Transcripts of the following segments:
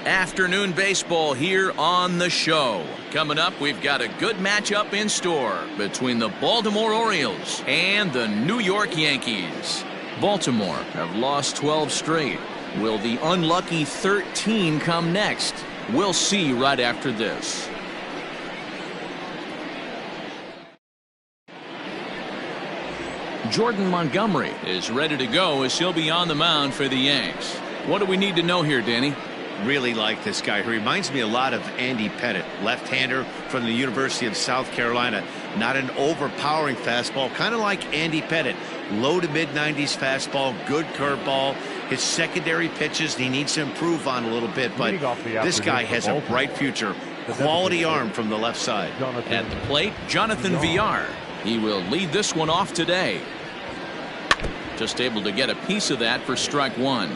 Afternoon baseball here on the show. Coming up, we've got a good matchup in store between the Baltimore Orioles and the New York Yankees. Baltimore have lost 12 straight. Will the unlucky 13 come next? We'll see right after this. Jordan Montgomery is ready to go as he'll be on the mound for the Yanks. What do we need to know here, Danny? Really like this guy. He reminds me a lot of Andy Pettit, left-hander from the University of South Carolina. Not an overpowering fastball, kind of like Andy Pettit. Low to mid-90s fastball, good curveball. His secondary pitches he needs to improve on a little bit, but this guy has a bright future. Quality arm from the left side. At the plate, Jonathan Villar. He will lead this one off today. Just able to get a piece of that for strike one.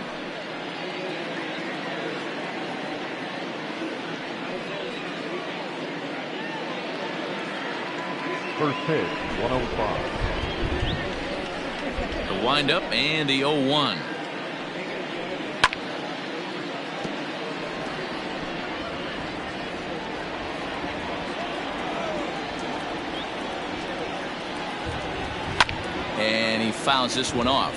First pitch, 105. The windup and the 0-1. And he fouls this one off.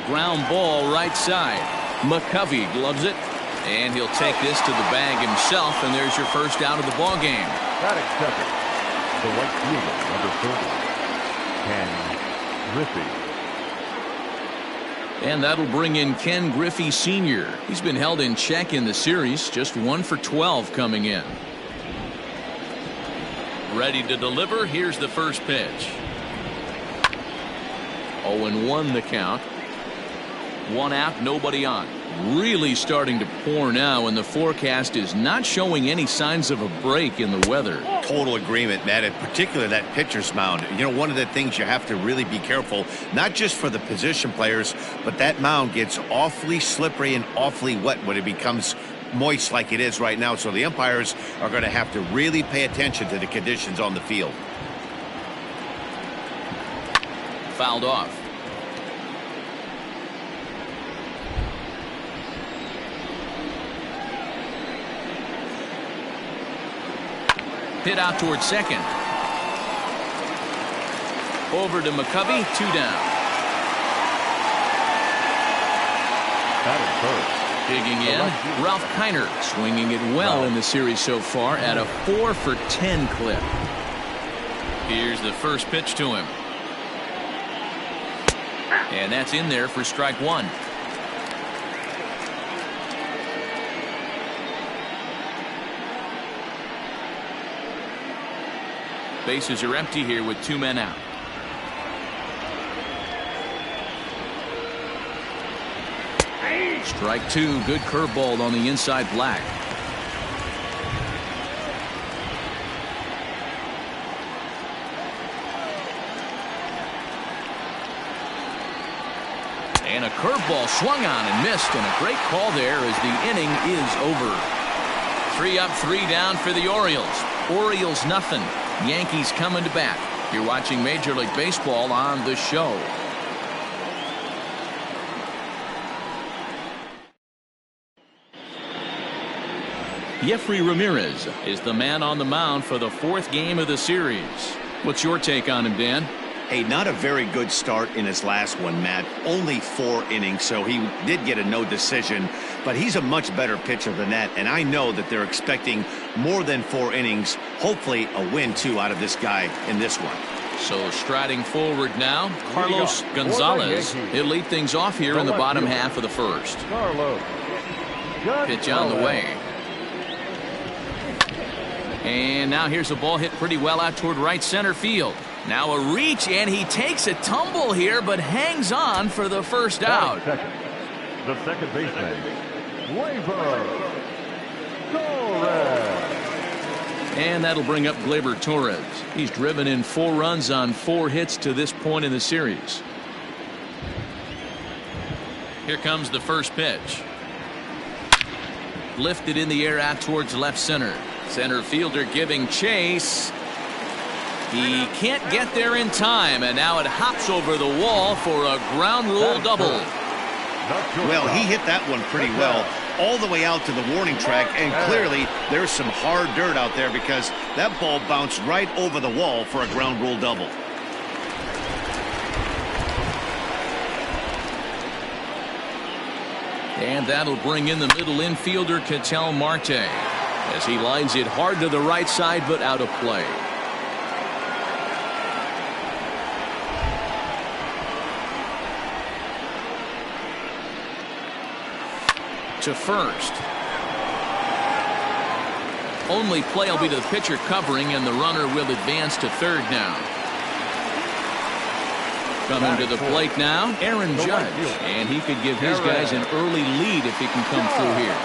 Ground ball right side. McCovey gloves it, and he'll take this to the bag himself, and there's your first out of the ball game. Batting second, the right fielder, number 30, Ken Griffey. And that'll bring in Ken Griffey Sr. He's been held in check in the series, just 1 for 12 coming in. Ready to deliver. Here's the first pitch. 0-1 the count. 1 out, nobody on. Really starting to pour now, and the forecast is not showing any signs of a break in the weather. Total agreement, Matt. In particular, that pitcher's mound. You know, one of the things you have to really be careful, not just for the position players, but that mound gets awfully slippery and awfully wet when it becomes moist like it is right now. So the umpires are going to have to really pay attention to the conditions on the field. Fouled off. Hit out towards second. Over to McCovey, 2 down. Digging in, Ralph Kiner swinging it well in the series so far at a 4 for 10 clip. Here's the first pitch to him. And that's in there for strike one. Bases are empty here with 2 men out. Strike 2. Good curveball on the inside black. And a curveball swung on and missed, and a great call there as the inning is over. 3 up, 3 down for the Orioles. Orioles nothing. Yankees coming to bat. You're watching Major League Baseball on the show. Jeffrey Ramirez is the man on the mound for the 4th game of the series. What's your take on him, Dan? Hey, not a very good start in his last one, Matt. Only 4 innings, so he did get a no decision. But he's a much better pitcher than that, and I know that they're expecting more than 4 innings. Hopefully a win, too, out of this guy in this one. So striding forward now, Carlos Gonzalez. He'll lead things off here in the bottom half of the first. Pitch on the way. And now here's a ball hit pretty well out toward right center field. Now a reach, and he takes a tumble here, but hangs on for the first out. The second baseman, Gleyber Torres. And that'll bring up Gleyber Torres. He's driven in 4 runs on 4 hits to this point in the series. Here comes the first pitch. Lifted in the air out towards left center. Center fielder giving chase. He can't get there in time, and now it hops over the wall for a ground rule double. Well, he hit that one pretty well all the way out to the warning track, and clearly there's some hard dirt out there because that ball bounced right over the wall for a ground rule double. And that'll bring in the middle infielder Ketel Marte as he lines it hard to the right side but out of play. To first. Only play will be to the pitcher covering, and the runner will advance to third now. Coming to the plate now, Aaron Judge, and he could give his guys an early lead if he can come through here.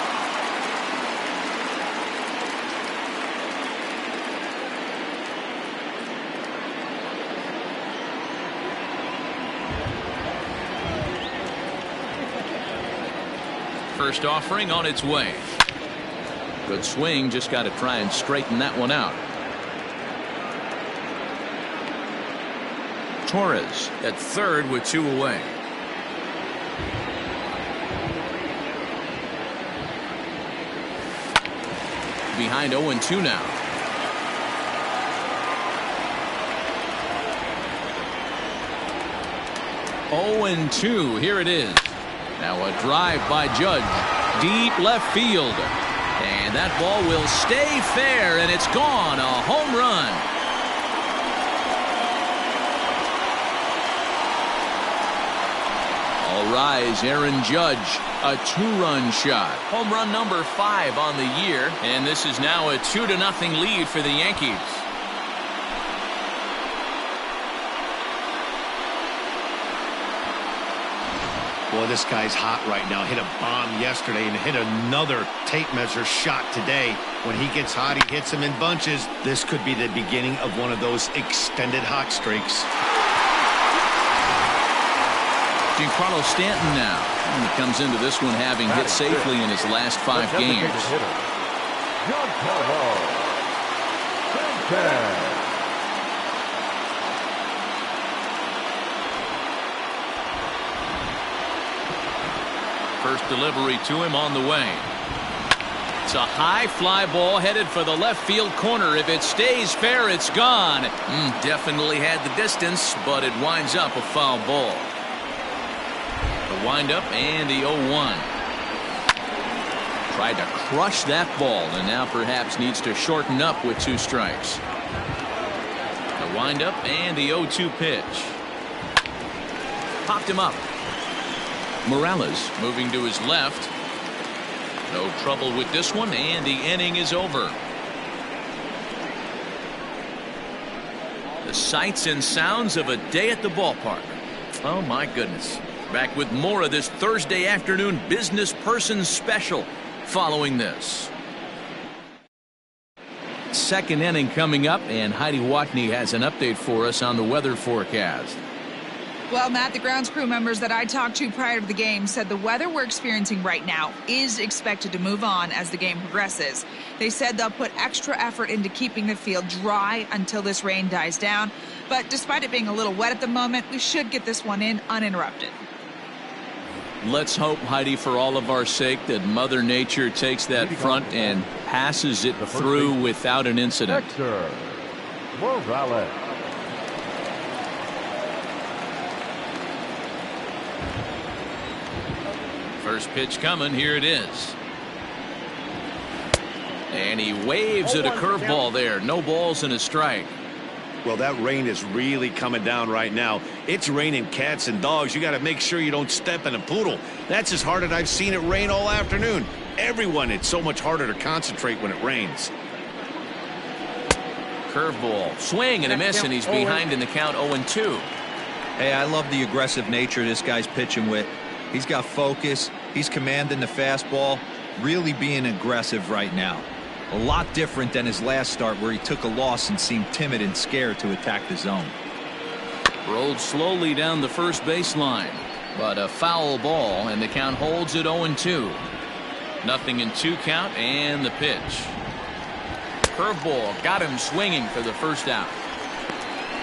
First offering on its way. Good swing, just got to try and straighten that one out. Torres at third with 2 away. Behind 0-2 now. Oh, and 2. Here it is. Now a drive by Judge. Deep left field. And that ball will stay fair, and it's gone. A home run. All rise, Aaron Judge, a 2-run shot. Home run number 5 on the year, and this is now a 2-0 lead for the Yankees. Boy, this guy's hot right now. Hit a bomb yesterday and hit another tape measure shot today. When he gets hot, he hits them in bunches. This could be the beginning of one of those extended hot streaks. Giancarlo Stanton now. And he comes into this one having hit safely in his last 5 games. Giancarlo Stanton. First delivery to him on the way. It's a high fly ball headed for the left field corner. If it stays fair, it's gone. Definitely had the distance, but it winds up a foul ball. The windup and the 0-1. Tried to crush that ball and now perhaps needs to shorten up with 2 strikes. The windup and the 0-2 pitch. Popped him up. Morales moving to his left. No trouble with this one, and the inning is over. The sights and sounds of a day at the ballpark. Oh my goodness. Back with more of this Thursday afternoon business person special following this. Second inning coming up, and Heidi Watney has an update for us on the weather forecast. Well, Matt, the grounds crew members that I talked to prior to the game said the weather we're experiencing right now is expected to move on as the game progresses. They said they'll put extra effort into keeping the field dry until this rain dies down. But despite it being a little wet at the moment, we should get this one in uninterrupted. Let's hope, Heidi, for all of our sake, that Mother Nature takes that front and passes it through without an incident. Hector Morales. First pitch coming. Here it is. And he waves at a curveball there. No balls and a strike. Well, that rain is really coming down right now. It's raining cats and dogs. You got to make sure you don't step in a poodle. That's as hard as I've seen it rain all afternoon. Everyone, it's so much harder to concentrate when it rains. Curveball. Swing and a miss, and he's behind in the count 0-2. Hey, I love the aggressive nature this guy's pitching with. He's got focus. He's commanding the fastball. Really being aggressive right now. A lot different than his last start where he took a loss and seemed timid and scared to attack the zone. Rolled slowly down the first baseline, but a foul ball, and the count holds at 0-2. 0-2 count, and the pitch. Curveball got him swinging for the first out.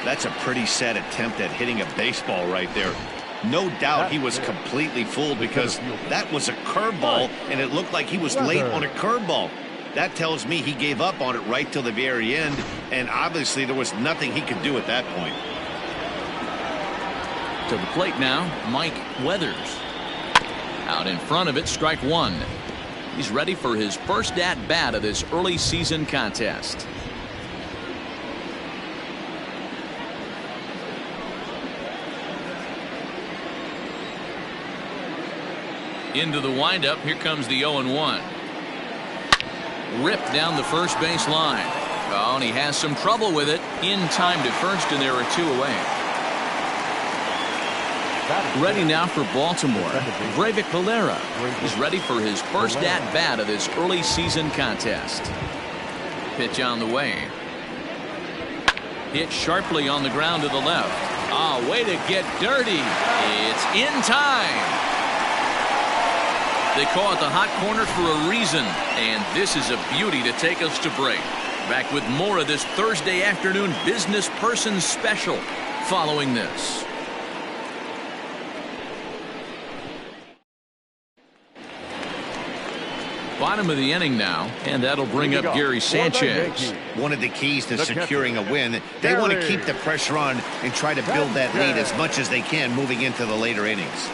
That's a pretty sad attempt at hitting a baseball right there. No doubt he was completely fooled because that was a curveball, and it looked like he was late on a curveball. That tells me he gave up on it right till the very end, and obviously there was nothing he could do at that point. To the plate now, Mike Weathers. Out in front of it, strike one. He's ready for his first at-bat of this early season contest. Into the windup, here comes the 0-1. Ripped down the first base line. Oh, and he has some trouble with it. In time to first, and there are two away. Ready now for Baltimore, Breivik Valera. He's ready for his first at-bat of this early season contest. Pitch on the way. Hit sharply on the ground to the left. Ah, way to get dirty. It's in time. They call it the hot corner for a reason, and this is a beauty to take us to break. Back with more of this Thursday afternoon business person special following this. Bottom of the inning now, and that'll bring up Gary Sanchez. One of the keys to securing a win, they want to keep the pressure on and try to build that lead as much as they can moving into the later innings.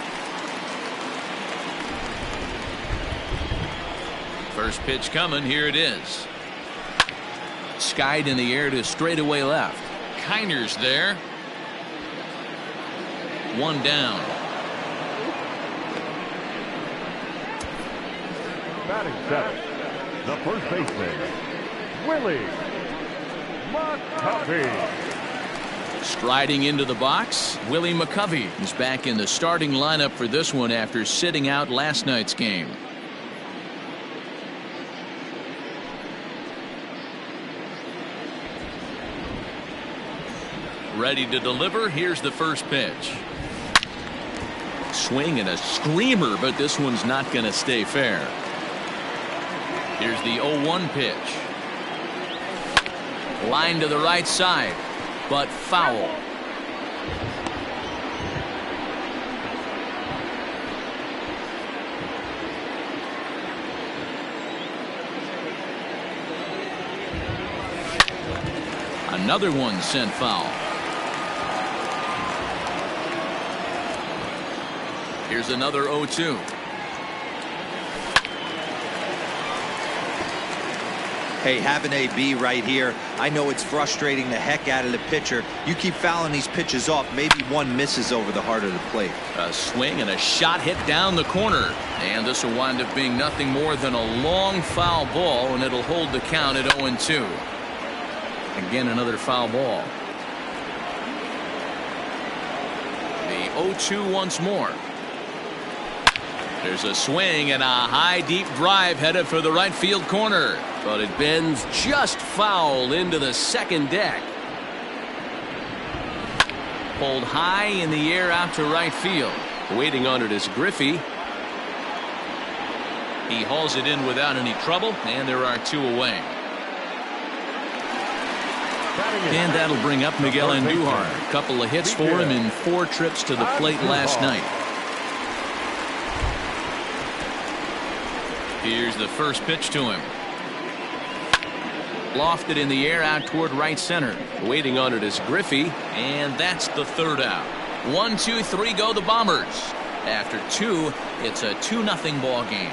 First pitch coming, here it is. Skied in the air to straightaway left. Kiner's there. One down. Batting seventh, the first baseman, Willie McCovey. Striding into the box, Willie McCovey is back in the starting lineup for this one after sitting out last night's game. Ready to deliver. Here's the first pitch. Swing and a screamer, but this one's not going to stay fair. Here's the 0-1 pitch. Line to the right side, but foul. Another one sent foul. Here's another 0-2. Hey, have an AB right here. I know it's frustrating the heck out of the pitcher. You keep fouling these pitches off, maybe one misses over the heart of the plate. A swing and a shot hit down the corner. And this will wind up being nothing more than a long foul ball, and it'll hold the count at 0-2. Again, another foul ball. The 0-2 once more. There's a swing and a high deep drive headed for the right field corner, but it bends just foul into the second deck. Pulled high in the air out to right field. Waiting on it is Griffey. He hauls it in without any trouble, and there are two away. And that'll bring up Miguel Andujar. A couple of hits for him in 4 trips to the plate last night. Here's the first pitch to him. Lofted in the air out toward right center. Waiting on it is Griffey, and that's the third out. 1, 2, 3 go the Bombers. After 2, it's a 2-0 ball game.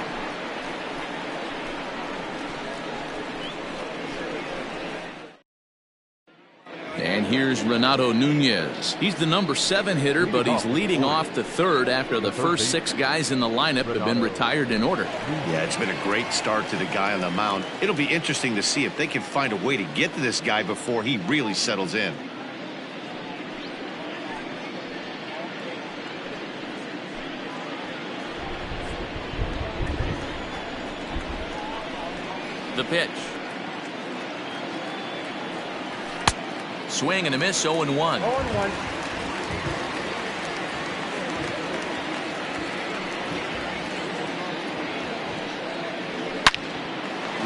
And here's Renato Nunez. He's the number 7 hitter, but he's leading off the third after the first 6 guys in the lineup have been retired in order. Yeah, it's been a great start to the guy on the mound. It'll be interesting to see if they can find a way to get to this guy before he really settles in. The pitch. Swing and a miss, 0-1. 0-1.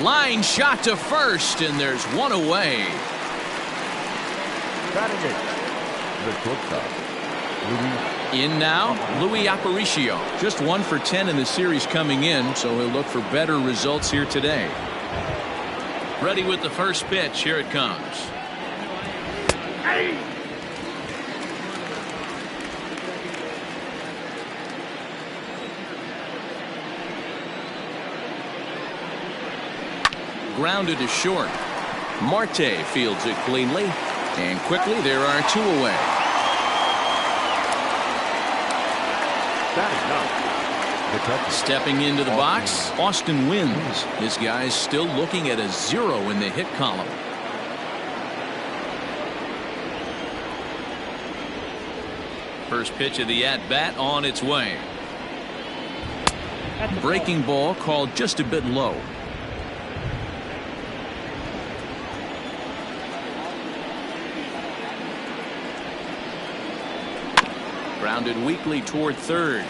Line shot to first, and there's one away. Batting eighth, the shortstop, Louis. In now, Louis Aparicio. Just 1 for 10 in the series coming in, so he'll look for better results here today. Ready with the first pitch. Here it comes. Grounded to short. Marte fields it cleanly, and quickly there are 2 away. Stepping into the box, Austin Wynns. This guy's still looking at a 0 in the hit column. First pitch of the at-bat on its way. Breaking ball called just a bit low. Grounded weakly toward third.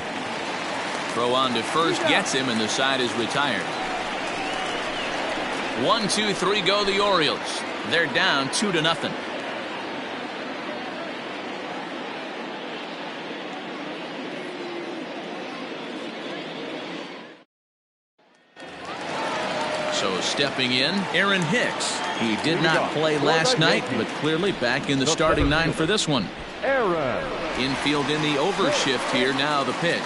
Throw on to first gets him, and the side is retired. 1, 2, 3 go the Orioles. They're down 2-0. So stepping in, Aaron Hicks. He did not play last night, but clearly back in the starting 9 for this one. Infield in the overshift here. Now the pitch.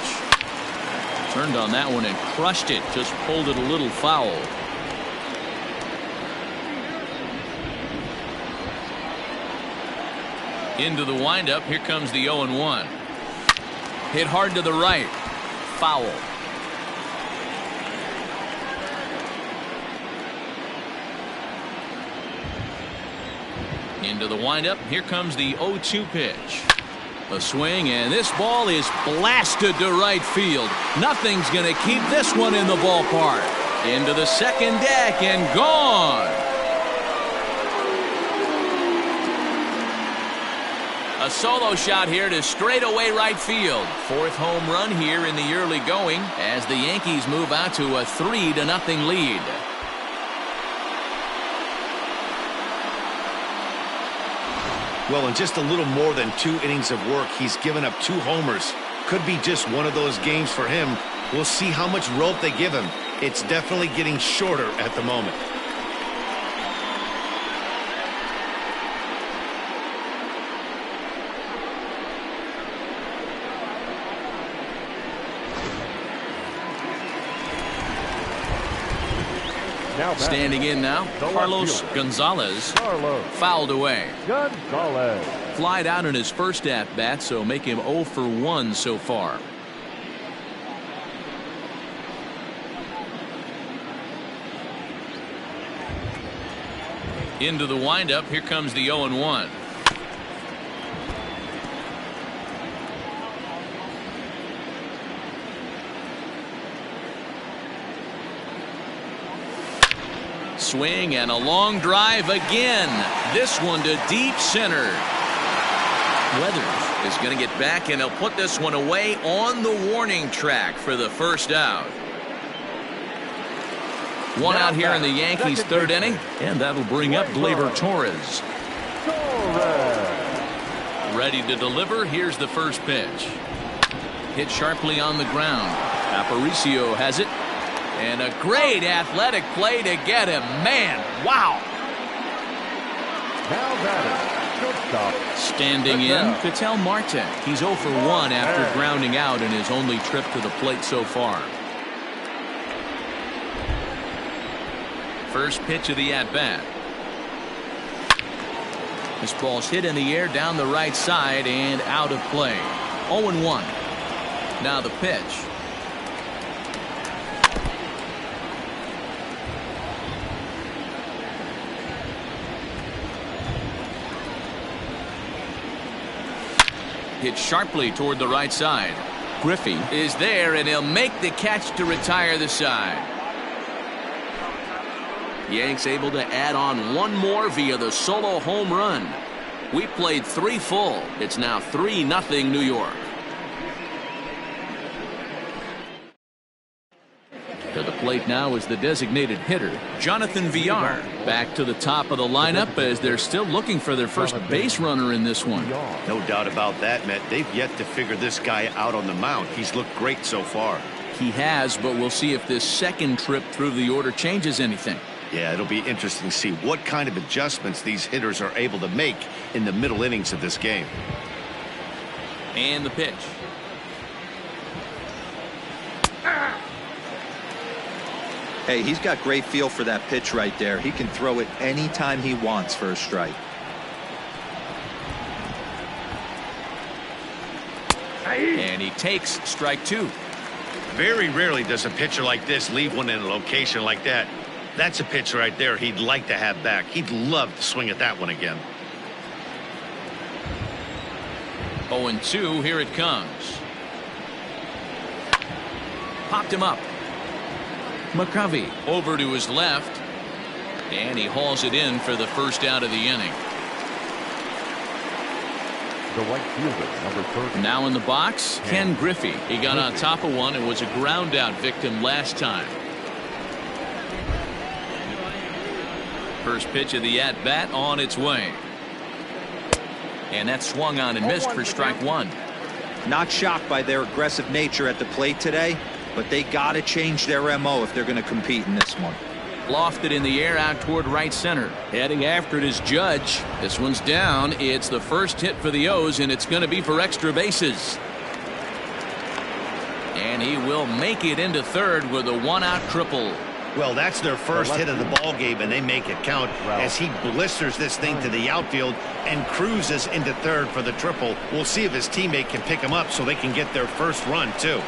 Turned on that one and crushed it. Just pulled it a little foul. Into the windup. Here comes the 0-1. Hit hard to the right. Foul. Into the windup. Here comes the 0-2 pitch. A swing, and this ball is blasted to right field. Nothing's going to keep this one in the ballpark. Into the second deck and gone. A solo shot here to straightaway right field. 4th home run here in the early going as the Yankees move out to a 3-0 lead. Well, in just a little more than 2 innings of work, he's given up 2 homers. Could be just one of those games for him. We'll see how much rope they give him. It's definitely getting shorter at the moment. Standing in now, Carlos Gonzalez. Fouled away. Flied out in his first at-bat, so make him 0 for 1 so far. Into the windup. Here comes the 0-1. Swing and a long drive again. This one to deep center. Weathers is going to get back, and he'll put this one away on the warning track for the first out. One out here in the Yankees' 3rd inning, and that'll bring up Gleyber Torres. Ready to deliver. Here's the first pitch. Hit sharply on the ground. Aparicio has it. And a great athletic play to get him. Man, wow. Standing in, Ketel Marte. He's 0 for 1 after grounding out in his only trip to the plate so far. First pitch of the at-bat. This ball's hit in the air down the right side and out of play. 0-1. Now the pitch. Hit sharply toward the right side. Griffey is there, and he'll make the catch to retire the side. Yanks able to add on 1 more via the solo home run. We played 3 full. It's now 3-0 New York. To the plate now is the designated hitter, Jonathan Villar. Back to the top of the lineup as they're still looking for their first base runner in this one. No doubt about that, Matt. They've yet to figure this guy out on the mound. He's looked great so far. He has, but we'll see if this second trip through the order changes anything. Yeah, it'll be interesting to see what kind of adjustments these hitters are able to make in the middle innings of this game. And the pitch. Hey, he's got great feel for that pitch right there. He can throw it anytime he wants for a strike. And he takes strike two. Very rarely does a pitcher like this leave one in a location like that. That's a pitch right there he'd like to have back. He'd love to swing at that one again. 0-2, here it comes. Popped him up. McCovey over to his left, and he hauls it in for the first out of the inning. The right fielder, number 30. Now in the box, Ken Griffey. He got on top of one and was a ground out victim last time. First pitch of the at bat on its way. And that swung on and missed for strike one. Not shocked by their aggressive nature at the plate today, but they got to change their MO if they're going to compete in this one. Lofted in the air out toward right center. Heading after it is Judge. This one's down. It's the first hit for the O's, and it's going to be for extra bases. And he will make it into third with a one-out triple. Well, that's their first hit of the ball game, and they make it count as he blisters this thing to the outfield and cruises into third for the triple. We'll see if his teammate can pick him up so they can get their first run, too.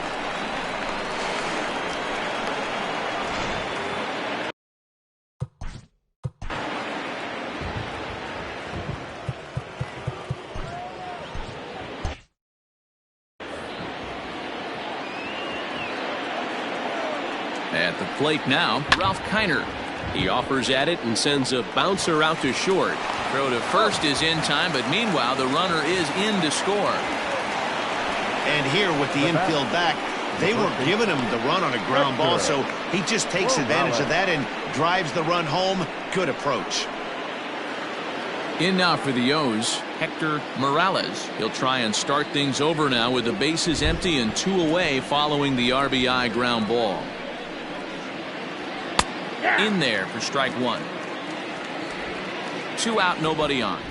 At the plate now, Ralph Kiner. He offers at it and sends a bouncer out to short. Throw to first is in time, but meanwhile the runner is in to score. And here with the infield back, they were giving him the run on a ground ball, so he just takes advantage of that and drives the run home. Good approach. In now for the O's, Hector Morales. He'll try and start things over now with the bases empty and two away following the RBI ground ball. In there for strike one. Two out, nobody on.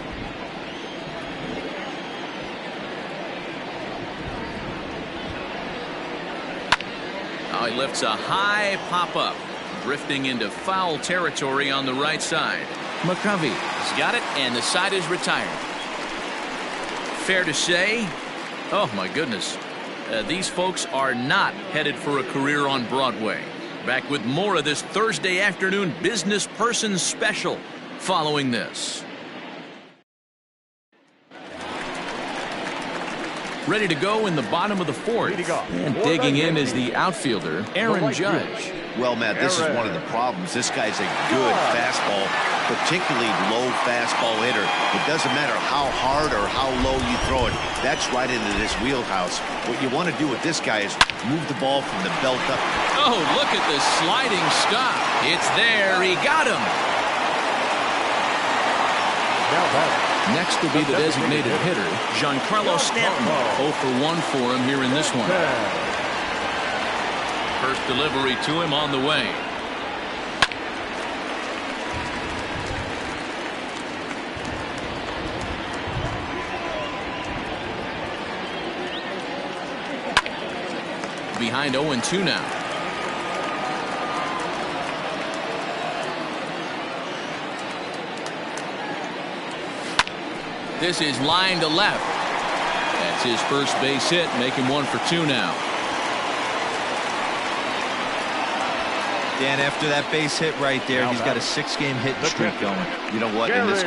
Now he lifts a high pop-up, drifting into foul territory on the right side. McCovey has got it, and the side is retired. Fair to say, oh my goodness, these folks are not headed for a career on Broadway. Back with more of this Thursday afternoon business person special following this. Ready to go in the bottom of the fourth. And digging in is the outfielder, Aaron Judge. Well, Matt, this is one of the problems. This guy's a good fastball, particularly low fastball hitter. It doesn't matter how hard or how low you throw it. That's right into this wheelhouse. What you want to do with this guy is move the ball from the belt up. Oh, look at this sliding stop. It's there. He got him. Next will be the designated hitter, Giancarlo Stanton. 0 for 1 for him here in this one. First delivery to him on the way. Behind 0-2 now. This is line to left. That's his first base hit, making 1 for 2 now. Dan, after that base hit right there, he's got a 6-game hit streak going. You know what? And this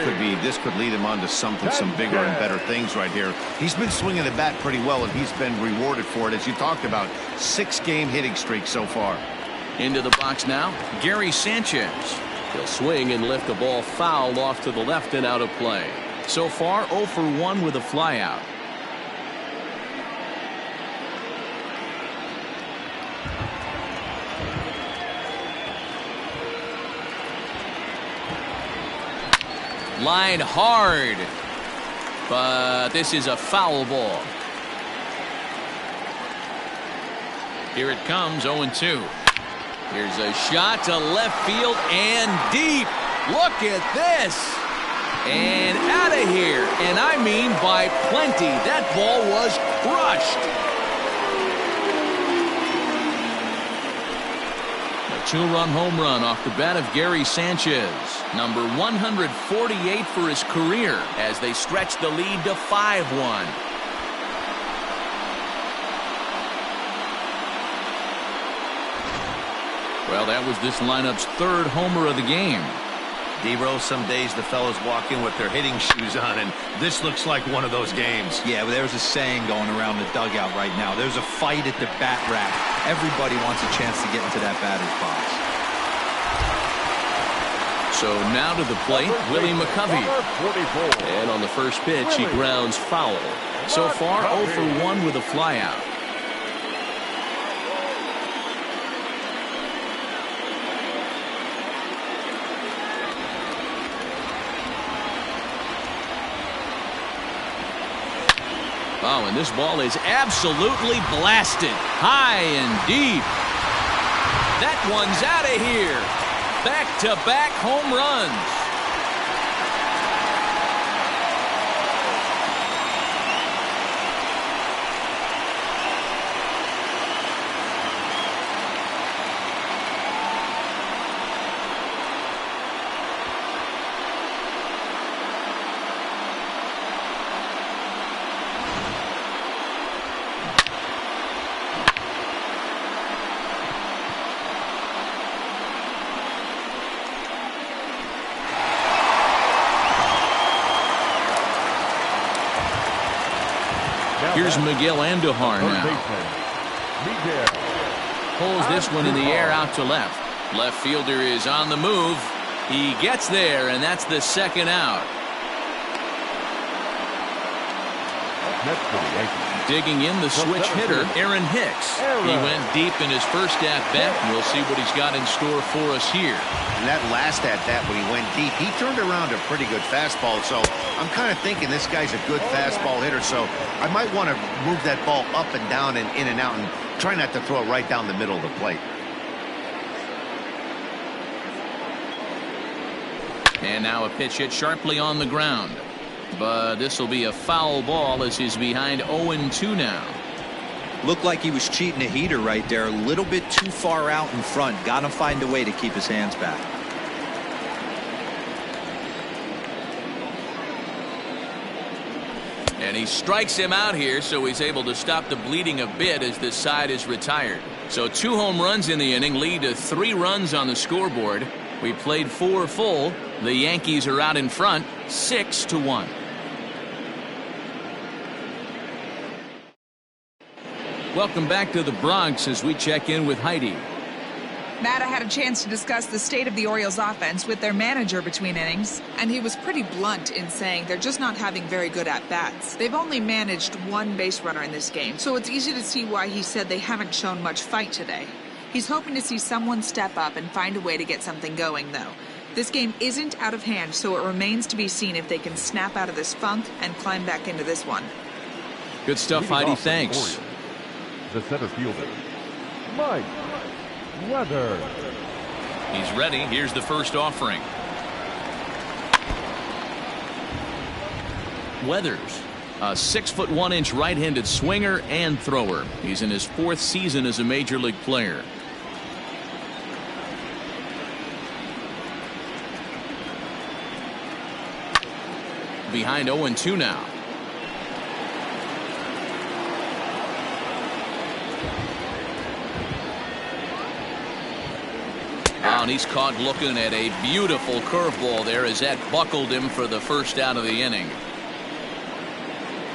could lead him on to some bigger and better things right here. He's been swinging the bat pretty well, and he's been rewarded for it, as you talked about. 6-game hitting streak so far. Into the box now, Gary Sanchez. He'll swing and lift the ball foul off to the left and out of play. So far, 0 for 1 with a flyout. Line hard. But this is a foul ball. Here it comes, 0-2. Here's a shot to left field and deep. Look at this. And out of here. And I mean by plenty. That ball was crushed. A two-run home run off the bat of Gary Sanchez. Number 148 for his career as they stretch the lead to 5-1. Well, that was this lineup's third homer of the game. D-Row, some days the fellas walk in with their hitting shoes on, and this looks like one of those games. Yeah, but there's a saying going around the dugout right now. There's a fight at the bat rack. Everybody wants a chance to get into that batter's box. So now to the plate, Willie McCovey. And on the first pitch, he grounds foul. So far, 0 for 1 with a flyout. Oh, and this ball is absolutely blasted. High and deep. That one's out of here. Back-to-back home runs. Here's Miguel Andujar now. Pulls this one in the air out to left. Left fielder is on the move. He gets there, and that's the second out. Digging in the switch hitter, Aaron Hicks. He went deep in his first at-bat. We'll see what he's got in store for us here. And that last at-bat when he went deep, he turned around a pretty good fastball. So I'm kind of thinking this guy's a good fastball hitter. So I might want to move that ball up and down and in and out and try not to throw it right down the middle of the plate. And now a pitch hit sharply on the ground. But this will be a foul ball as he's behind 0-2 now. Looked like he was cheating a heater right there. A little bit too far out in front. Got to find a way to keep his hands back. And he strikes him out here, so he's able to stop the bleeding a bit as this side is retired. So 2 home runs in the inning lead to 3 runs on the scoreboard. We played 4 full. The Yankees are out in front 6-1. Welcome back to the Bronx as we check in with Heidi. Matt, I had a chance to discuss the state of the Orioles offense with their manager between innings, and he was pretty blunt in saying they're just not having very good at-bats. They've only managed 1 base runner in this game, so it's easy to see why he said they haven't shown much fight today. He's hoping to see someone step up and find a way to get something going, though. This game isn't out of hand, so it remains to be seen if they can snap out of this funk and climb back into this one. Good stuff, Heidi. Thanks. The center fielder, Mike Weather. He's ready. Here's the first offering. Weathers, a 6'1" right-handed swinger and thrower. He's in his 4th season as a major league player. Behind 0-2 now. And he's caught looking at a beautiful curveball there as that buckled him for the first out of the inning.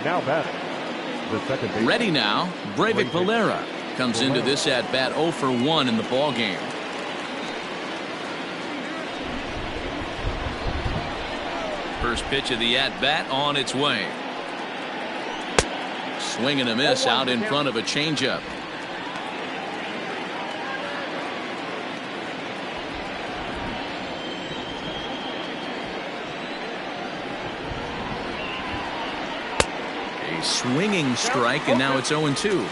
Now batting, the second baseman. Ready now, Breivik Valera comes into this at bat 0 for 1 in the ball game. First pitch of the at bat on its way. Swing and a miss out in front of a changeup. A swinging strike, and now it's 0-2.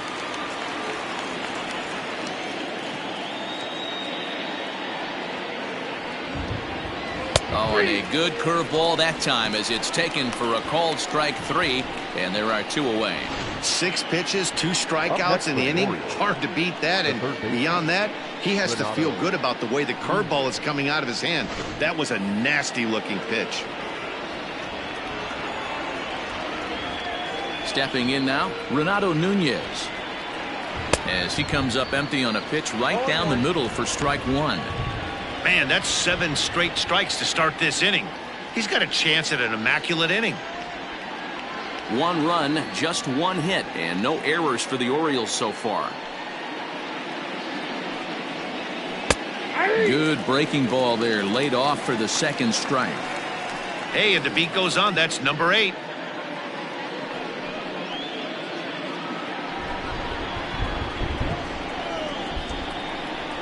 Oh, and a good curveball that time as it's taken for a called strike 3, and there are 2 away. 6 pitches, 2 strikeouts in the inning. Hard to beat that, and beyond that, he has to feel good about the way the curveball is coming out of his hand. That was a nasty-looking pitch. Stepping in now, Renato Nunez. As he comes up empty on a pitch right down the middle for strike 1. Man, that's 7 straight strikes to start this inning. He's got a chance at an immaculate inning. 1 run, just 1 hit, and no errors for the Orioles so far. Good breaking ball there, laid off for the 2nd strike. Hey, and the beat goes on. That's number 8.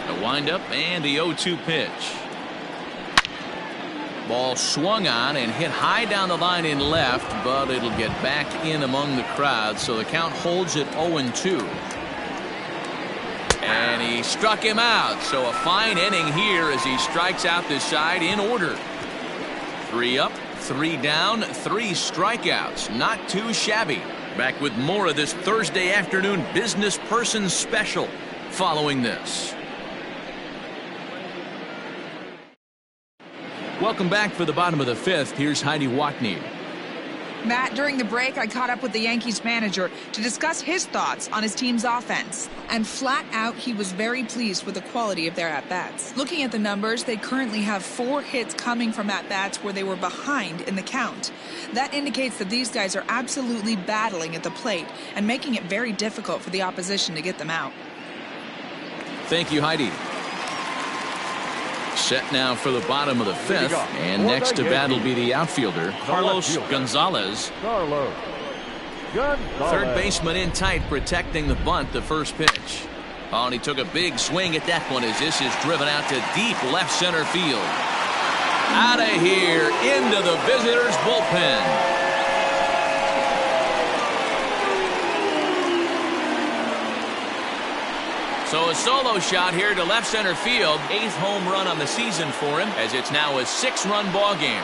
A windup and the 0-2 pitch. Ball swung on and hit high down the line in left, but it'll get back in among the crowd, so the count holds at 0-2. And he struck him out, so a fine inning here as he strikes out this side in order. 3 up, 3 down, 3 strikeouts. Not too shabby. Back with more of this Thursday afternoon business person special following this. Welcome back for the bottom of the 5th. Here's Heidi Watney. Matt, during the break, I caught up with the Yankees manager to discuss his thoughts on his team's offense. And flat out, he was very pleased with the quality of their at-bats. Looking at the numbers, they currently have 4 hits coming from at-bats where they were behind in the count. That indicates that these guys are absolutely battling at the plate and making it very difficult for the opposition to get them out. Thank you, Heidi. Set now for the bottom of the 5th, and next to bat will be the outfielder, Carlos Gonzalez. Third baseman in tight, protecting the bunt, the first pitch. Oh, and he took a big swing at that one as this is driven out to deep left center field. Out of here, into the visitors' bullpen. So a solo shot here to left center field. 8th home run on the season for him, as it's now a 6-run ball game.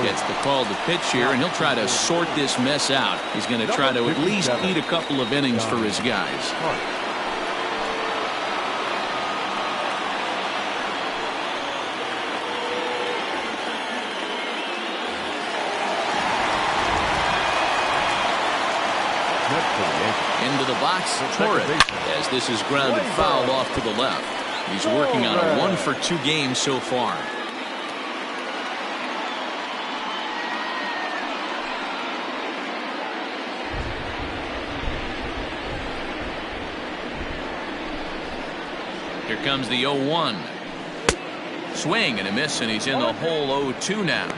Gets the call to pitch here, and he'll try to sort this mess out. He's going to try to at least eat a couple of innings for his guys. Into the box, Torres, as this is grounded foul off to the left. He's working on a 1-for-2 game so far. Here comes the 0-1. Swing and a miss, and he's in the hole 0-2 now.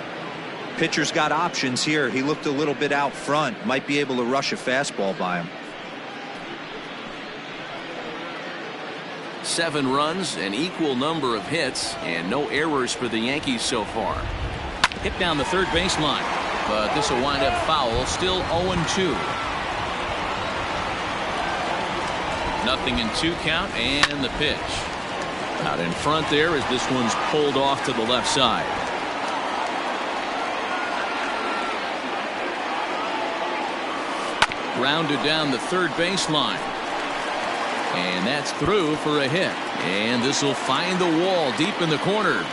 Pitcher's got options here. He looked a little bit out front. Might be able to rush a fastball by him. 7 runs, an equal number of hits, and no errors for the Yankees so far. Hit down the third baseline, but this will wind up foul. Still 0-2. Nothing in 2 count, and the pitch. Out in front there as this one's pulled off to the left side. Grounded down the third baseline. And that's through for a hit. And this will find the wall deep in the corner.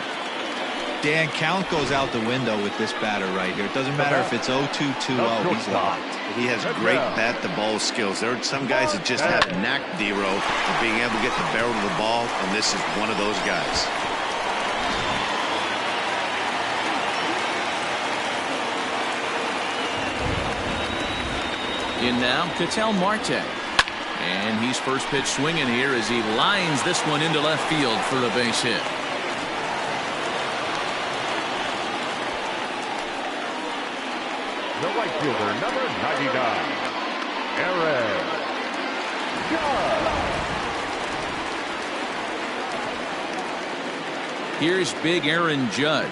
Dan, count goes out the window with this batter right here. It doesn't matter if it's 0-2, 2-0. He's locked. He has great bat-to-ball skills. There are some guys that just have knack, D-Row, of being able to get the barrel of the ball, and this is one of those guys. In now, Ketel Marte. And he's first pitch swinging here as he lines this one into left field for a base hit. right fielder, number 99, Aaron Judge. Here's big Aaron Judge.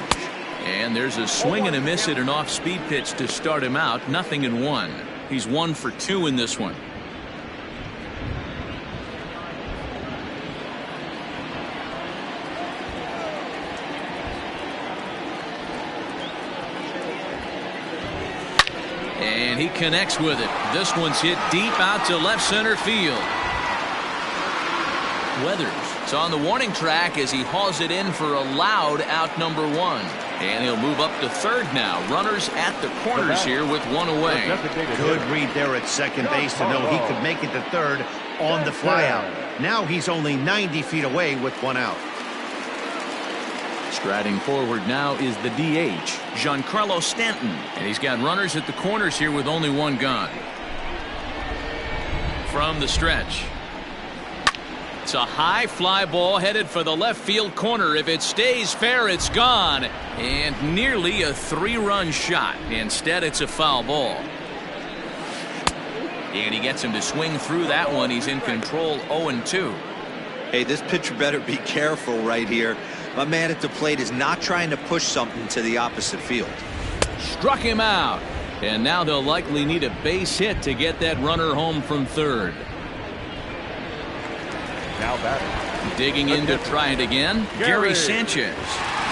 And there's a swing and a miss at an off-speed pitch to start him out. 0-1. He's 1 for 2 in this one. And he connects with it. This one's hit deep out to left center field. Weathers is on the warning track as he hauls it in for a loud out number 1. And he'll move up to third now. Runners at the corners here with 1 away. Good read there at second base to know he could make it to third on the flyout. Now he's only 90 feet away with 1 out. Striding forward now is the DH, Giancarlo Stanton. And he's got runners at the corners here with only 1 gone. From the stretch. It's a high fly ball headed for the left field corner. If it stays fair, it's gone. And nearly a 3-run shot. Instead, it's a foul ball. And he gets him to swing through that one. He's in control 0-2. Hey, this pitcher better be careful right here. My man at the plate is not trying to push something to the opposite field. Struck him out. And now they'll likely need a base hit to get that runner home from third. Now batting. Digging in to try it again. Gary Sanchez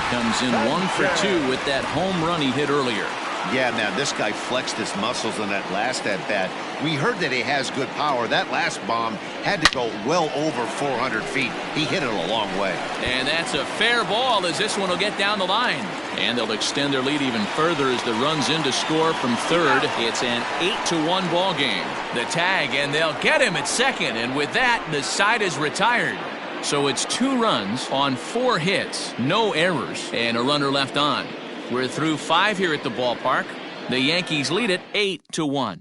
comes in 1 for 2 with that home run he hit earlier. Yeah, man, this guy flexed his muscles on that last at bat. We heard that he has good power. That last bomb had to go well over 400 feet. He hit it a long way. And that's a fair ball as this one will get down the line. And they'll extend their lead even further as the run's in to score from third. It's an 8-1 ball game. The tag, and they'll get him at second. And with that, the side is retired. So it's 2 runs on 4 hits, no errors, and a runner left on. We're through 5 here at the ballpark. The Yankees lead it 8-1.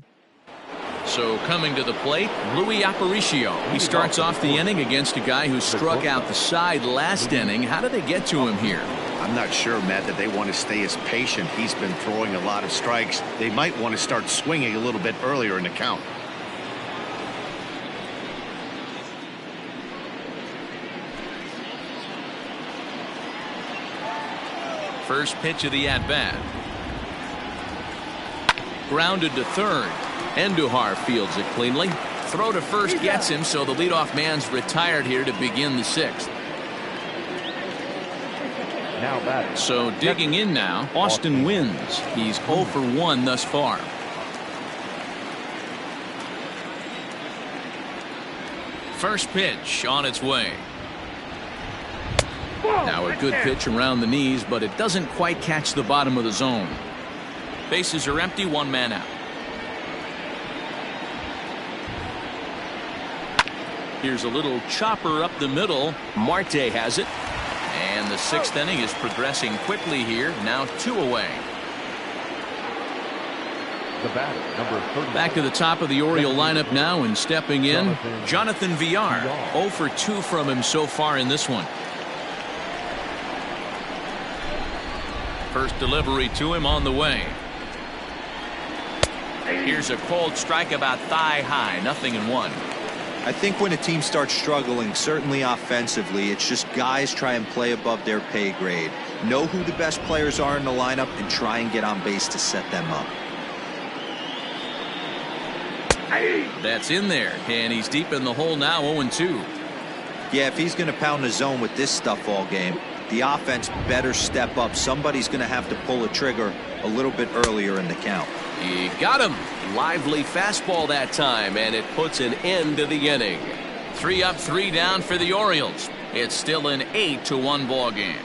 So coming to the plate, Louis Aparicio. He starts off the inning against a guy who struck out the side last inning. How did they get to him here? I'm not sure, Matt, that they want to stay as patient. He's been throwing a lot of strikes. They might want to start swinging a little bit earlier in the count. First pitch of the at-bat. Grounded to third. Andujar fields it cleanly. Throw to first gets him, so the leadoff man's retired here to begin the 6th. Now batting. So digging in now, Austin wins. He's 0 for 1 thus far. First pitch on its way. Now a good pitch around the knees, but it doesn't quite catch the bottom of the zone. Bases are empty, 1 man out. Here's a little chopper up the middle. Marte has it. And the 6th inning is progressing quickly here. Now 2 away. The batter, number 30. Back to the top of the Oriole lineup now, and stepping in, Jonathan Villar. 0 for 2 from him so far in this one. First delivery to him on the way. Here's a cold strike about thigh high. 0-1. I think when a team starts struggling, certainly offensively, it's just guys try and play above their pay grade. Know who the best players are in the lineup and try and get on base to set them up. That's in there, and he's deep in the hole now, 0-2. Yeah, if he's going to pound the zone with this stuff all game, the offense better step up. Somebody's going to have to pull a trigger a little bit earlier in the count. He got him. Lively fastball that time, and it puts an end to the inning. 3 up, 3 down for the Orioles. It's still an 8-1 ball game.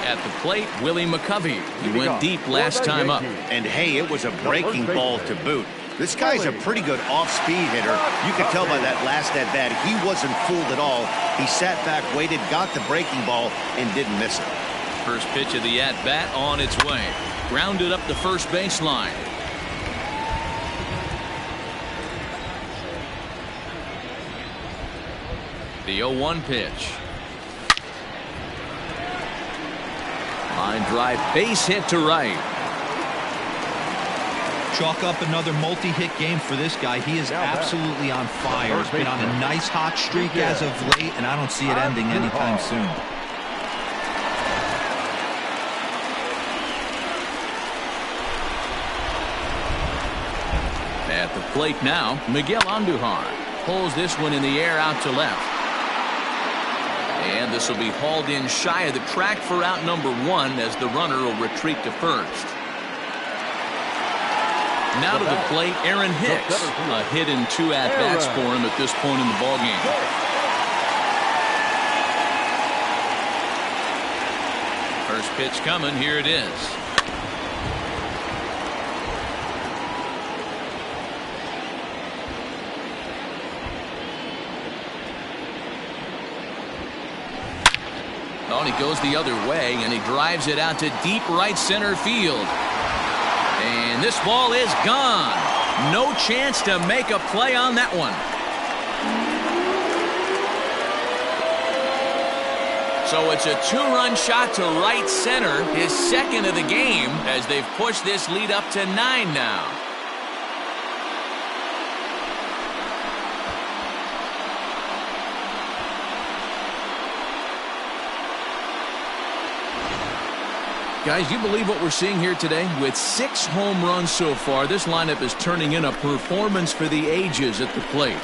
At the plate, Willie McCovey. He went deep last time up. And hey, it was a breaking ball to boot. This guy's a pretty good off-speed hitter. You could tell by that last at-bat he wasn't fooled at all. He sat back, waited, got the breaking ball, and didn't miss it. First pitch of the at-bat on its way. Grounded up the first baseline. The 0-1 pitch. Line drive, base hit to right. Chalk up another multi-hit game for this guy. He is absolutely on fire. He's been on a nice hot streak as of late, and I don't see it ending anytime soon. At the plate now, Miguel Andujar pulls this one in the air out to left. And this will be hauled in shy of the track for out number 1 as the runner will retreat to first. Now to the plate, Aaron Hicks. A hit and 2 at-bats for him at this point in the ballgame. First pitch coming, here it is. Oh, and he goes the other way, and he drives it out to deep right center field. And this ball is gone. No chance to make a play on that one. So it's a 2-run shot to right center, his second of the game, as they've pushed this lead up to 9 now. Guys, you believe what we're seeing here today? With 6 home runs so far, this lineup is turning in a performance for the ages at the plate.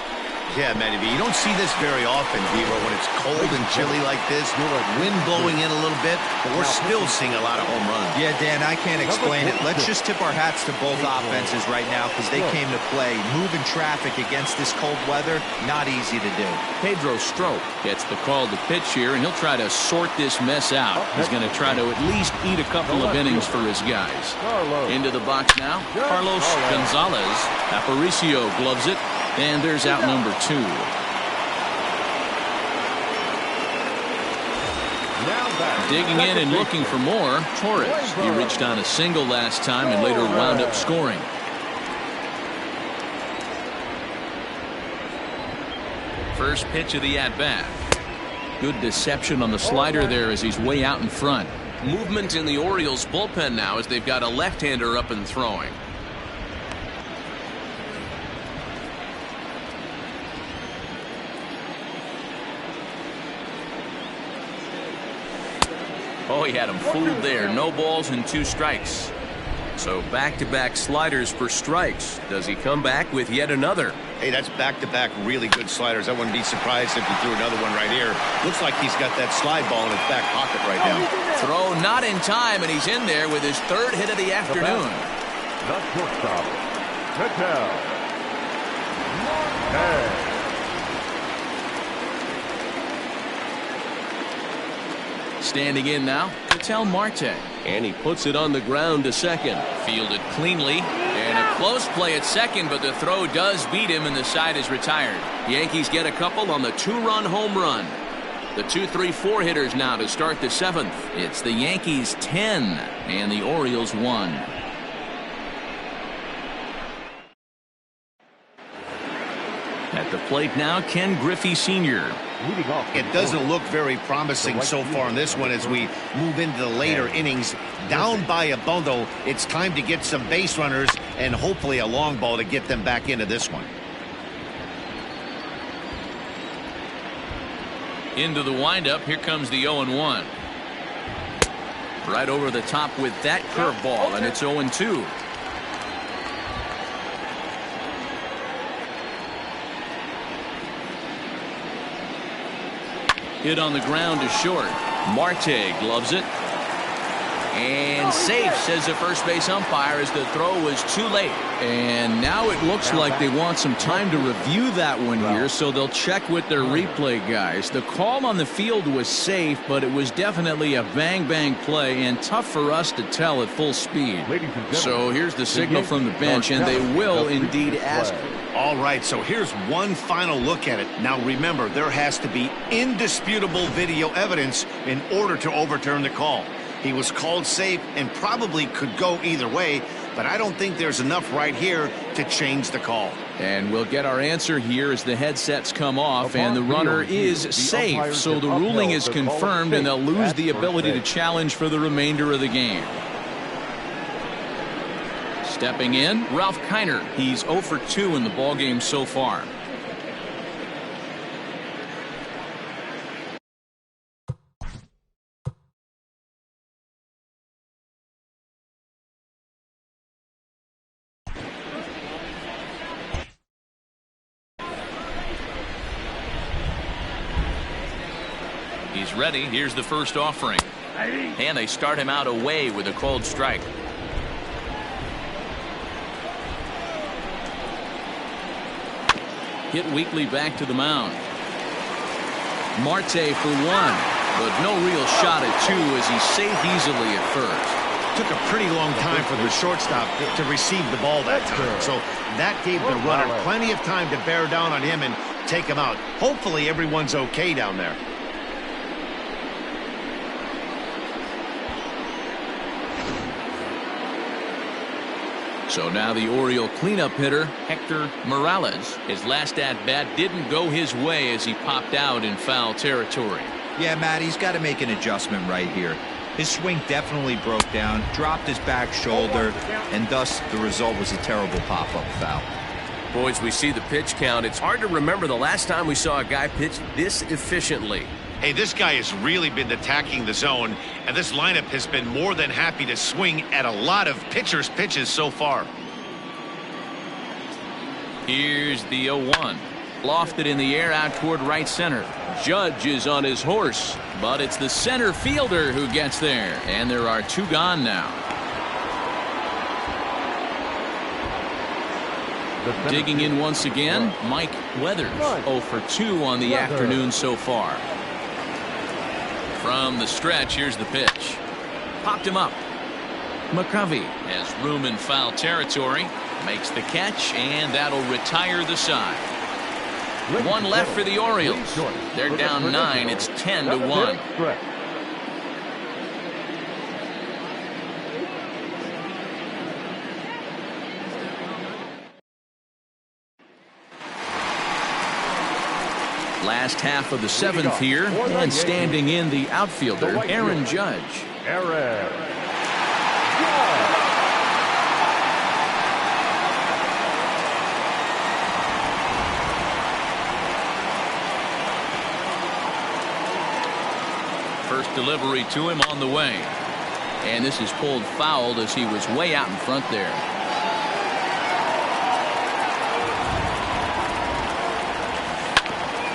Yeah, Matty B, you don't see this very often, Beaver, when it's cold and chilly like this. Wind blowing in a little bit, but we're still seeing a lot of home runs. Yeah, Dan, I can't explain it. Let's just tip our hats to both offenses right now because they came to play. Moving traffic against this cold weather, not easy to do. Pedro Strop gets the call to pitch here, and he'll try to sort this mess out. He's going to try to at least eat a couple of innings for his guys. Into the box now, Carlos Gonzalez. Aparicio gloves it. And there's out number 2. Digging in and looking for more, Torres. He reached on a single last time and later wound up scoring. First pitch of the at-bat. Good deception on the slider there as he's way out in front. Movement in the Orioles bullpen now as they've got a left-hander up and throwing. Oh, he had him fooled there. No balls and 2 strikes. So back-to-back sliders for strikes. Does he come back with yet another? Hey, that's back-to-back really good sliders. I wouldn't be surprised if he threw another one right here. Looks like he's got that slide ball in his back pocket right now. Throw not in time, and he's in there with his 3rd hit of the afternoon. The shortstop, Ketel Marte. Standing in now, Ketel Marte. And he puts it on the ground to second. Fielded cleanly. And a close play at second, but the throw does beat him, and the side is retired. Yankees get a couple on the 2-run home run. The 2-3-4 hitters now to start the 7th. It's the Yankees 10 and the Orioles 1. At the plate now, Ken Griffey Sr. It doesn't look very promising so far in this one as we move into the later innings. Down by a bundle, it's time to get some base runners and hopefully a long ball to get them back into this one. Into the windup, here comes the 0-1. Right over the top with that curveball, and it's 0-2. Hit on the ground to short. Marte gloves it. And safe, says the first base umpire, as the throw was too late. And now it looks like they want some time to review that one here, so they'll check with their replay guys. The call on the field was safe, but it was definitely a bang-bang play and tough for us to tell at full speed. So here's the signal from the bench, and they will indeed ask. All right, so here's one final look at it. Now remember, there has to be indisputable video evidence in order to overturn the call. He was called safe and probably could go either way, but I don't think there's enough right here to change the call. And we'll get our answer here as the headsets come off, and the runner is safe. So the ruling is confirmed, and they'll lose the ability to challenge for the remainder of the game. Stepping in, Ralph Kiner. He's 0 for 2 in the ballgame so far. He's ready. Here's the first offering. And they start him out away with a cold strike. Hit weakly back to the mound. Marte for 1, but no real shot at 2 as he's safe easily at first. Took a pretty long time for the shortstop to receive the ball that time. So that gave the runner plenty of time to bear down on him and take him out. Hopefully everyone's okay down there. So now the Oriole cleanup hitter, Hector Morales. His last at-bat didn't go his way as he popped out in foul territory. Yeah, Matt, he's got to make an adjustment right here. His swing definitely broke down, dropped his back shoulder, and thus the result was a terrible pop-up foul. Boys, we see the pitch count. It's hard to remember the last time we saw a guy pitch this efficiently. Hey, this guy has really been attacking the zone, and this lineup has been more than happy to swing at a lot of pitchers' pitches so far. Here's the 0-1. Lofted in the air out toward right center. Judge is on his horse, but it's the center fielder who gets there, and there are 2 gone now. Digging in once again, Mike Weathers. 0 for 2 on the afternoon so far. From the stretch, here's the pitch. Popped him up. McCovey has room in foul territory. Makes the catch, and that'll retire the side. 1 left for the Orioles. They're down 9. It's 10-1. Last half of the 7th here, and standing in the outfielder, Aaron Judge. First delivery to him on the way. And this is pulled foul as he was way out in front there.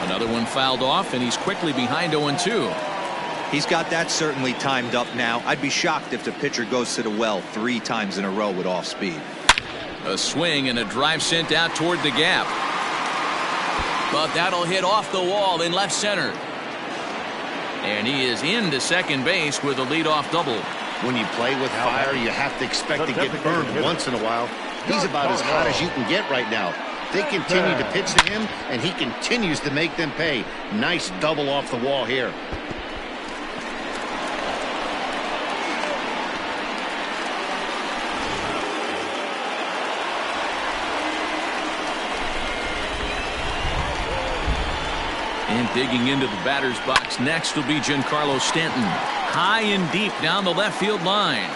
Another one fouled off, and he's quickly behind 0-2. He's got that certainly timed up now. I'd be shocked if the pitcher goes to the well 3 times in a row with off speed. A swing and a drive sent out toward the gap. But that'll hit off the wall in left center. And he is into second base with a leadoff double. When you play with fire, you have to expect to get burned once in a while. He's about as hot as you can get right now. They continue to pitch to him, and he continues to make them pay. Nice double off the wall here. And digging into the batter's box next will be Giancarlo Stanton. High and deep down the left field line.